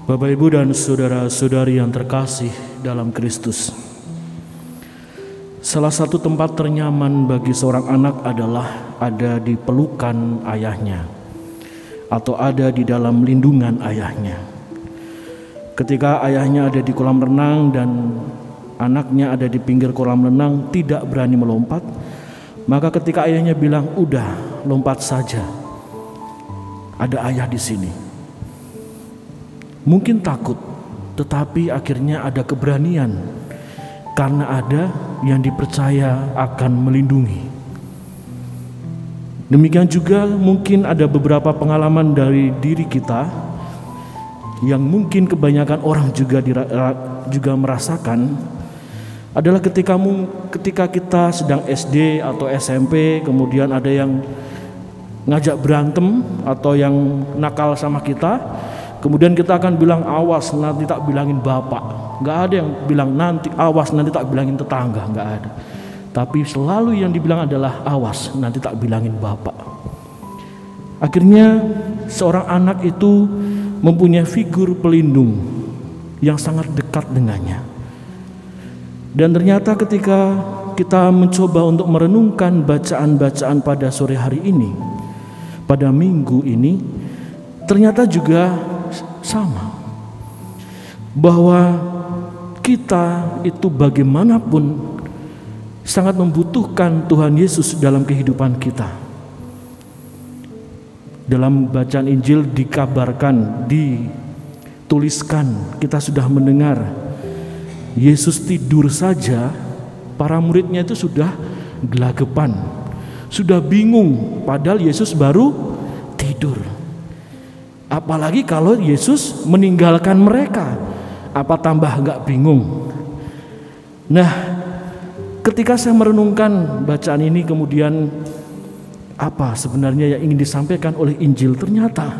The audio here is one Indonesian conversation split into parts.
Bapak, Ibu, dan saudara-saudari yang terkasih dalam Kristus, salah satu tempat ternyaman bagi seorang anak adalah ada di pelukan ayahnya atau ada di dalam lindungan ayahnya. Ketika ayahnya ada di kolam renang dan anaknya ada di pinggir kolam renang tidak berani melompat, maka ketika ayahnya bilang, "Udah, lompat saja. Ada ayah di sini." Mungkin takut, tetapi akhirnya ada keberanian karena ada yang dipercaya akan melindungi. Demikian juga mungkin ada beberapa pengalaman dari diri kita yang mungkin kebanyakan orang juga merasakan, adalah ketika kita sedang SD atau SMP, kemudian ada yang ngajak berantem atau yang nakal sama kita. Kemudian kita akan bilang, "Awas nanti tak bilangin bapak." Gak ada yang bilang nanti awas nanti tak bilangin tetangga, gak ada. Tapi selalu yang dibilang adalah awas nanti tak bilangin bapak. Akhirnya seorang anak itu mempunyai figur pelindung yang sangat dekat dengannya. Dan ternyata ketika kita mencoba untuk merenungkan bacaan-bacaan pada sore hari ini, pada minggu ini, ternyata juga sama, bahwa kita itu bagaimanapun sangat membutuhkan Tuhan Yesus dalam kehidupan kita. Dalam bacaan Injil dikabarkan, dituliskan, kita sudah mendengar Yesus tidur saja, para muridnya itu sudah gelagapan, sudah bingung, padahal Yesus baru tidur. Apalagi kalau Yesus meninggalkan mereka, apa tambah gak bingung? Nah, ketika saya merenungkan bacaan ini, kemudian apa sebenarnya yang ingin disampaikan oleh Injil? Ternyata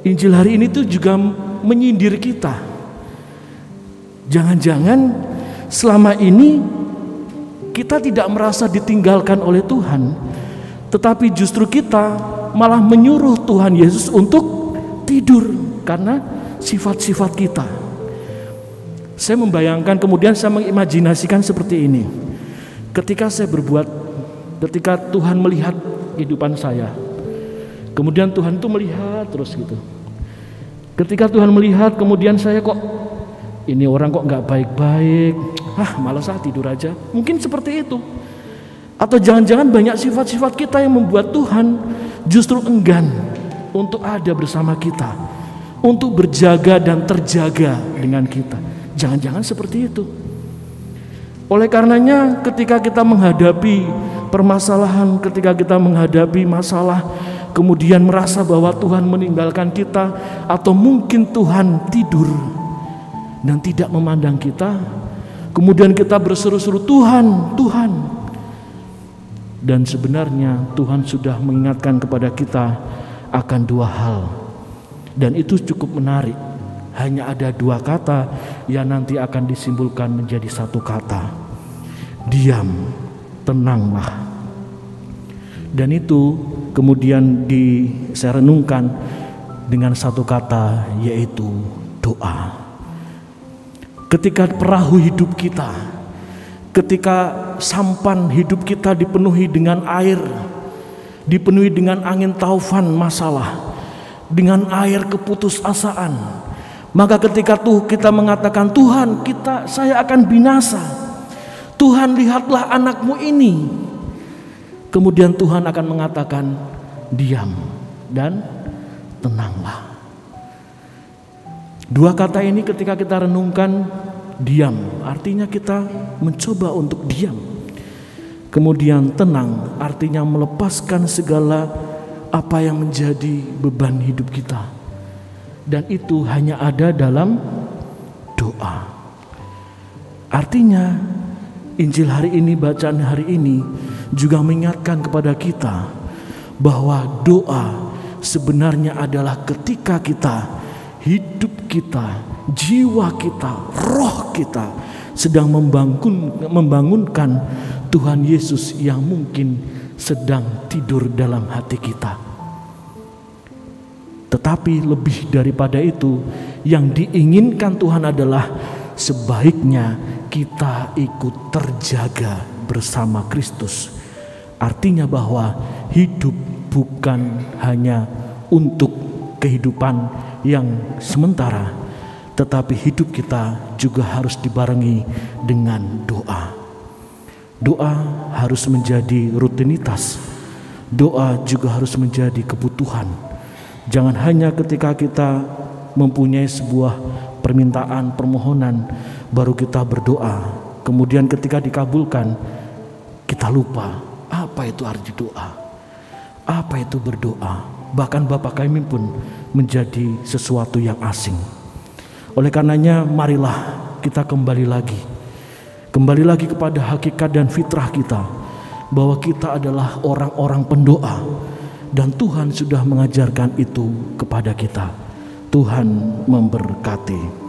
Injil hari ini tuh juga menyindir kita. Jangan-jangan selama ini kita tidak merasa ditinggalkan oleh Tuhan, tetapi justru kita malah menyuruh Tuhan Yesus untuk tidur karena sifat-sifat kita. Saya membayangkan, kemudian saya mengimajinasikan seperti ini. Ketika Tuhan melihat kehidupan saya, kemudian Tuhan itu melihat terus gitu. Ketika Tuhan melihat, kemudian saya kok, ini orang kok gak baik-baik, malas tidur aja. Mungkin seperti itu. Atau jangan-jangan banyak sifat-sifat kita yang membuat Tuhan justru enggan untuk ada bersama kita, untuk berjaga dan terjaga dengan kita. Jangan-jangan seperti itu. Oleh karenanya ketika kita menghadapi permasalahan, ketika kita menghadapi masalah, kemudian merasa bahwa Tuhan meninggalkan kita, atau mungkin Tuhan tidur dan tidak memandang kita, kemudian kita berseru-seru, "Tuhan, Tuhan." Dan sebenarnya Tuhan sudah mengingatkan kepada kita akan dua hal. Dan itu cukup menarik. Hanya ada dua kata yang nanti akan disimpulkan menjadi satu kata. Diam, tenanglah. Dan itu kemudian saya renungkan dengan satu kata, yaitu doa. Ketika perahu hidup kita, ketika sampan hidup kita dipenuhi dengan air, dipenuhi dengan angin taufan masalah, dengan air keputusasaan, maka ketika kita mengatakan, "Tuhan, saya akan binasa. Tuhan, lihatlah anakmu ini." Kemudian Tuhan akan mengatakan, "Diam dan tenanglah." Dua kata ini ketika kita renungkan, diam artinya kita mencoba untuk diam. Kemudian tenang artinya melepaskan segala apa yang menjadi beban hidup kita. Dan itu hanya ada dalam doa. Artinya Injil hari ini, bacaan hari ini juga mengingatkan kepada kita bahwa doa sebenarnya adalah ketika hidup kita, jiwa kita, roh kita sedang membangunkan Tuhan Yesus yang mungkin sedang tidur dalam hati kita. Tetapi lebih daripada itu, yang diinginkan Tuhan adalah sebaiknya kita ikut terjaga bersama Kristus. Artinya bahwa hidup bukan hanya untuk kehidupan yang sementara, tetapi hidup kita juga harus dibarengi dengan doa. Doa harus menjadi rutinitas. Doa juga harus menjadi kebutuhan. Jangan hanya ketika kita mempunyai sebuah permintaan, permohonan, baru kita berdoa. Kemudian ketika dikabulkan, kita lupa apa itu arti doa, apa itu berdoa. Bahkan Bapak kami pun menjadi sesuatu yang asing. Oleh karenanya marilah kita kembali lagi kepada hakikat dan fitrah kita, bahwa kita adalah orang-orang pendoa, dan Tuhan sudah mengajarkan itu kepada kita. Tuhan memberkati.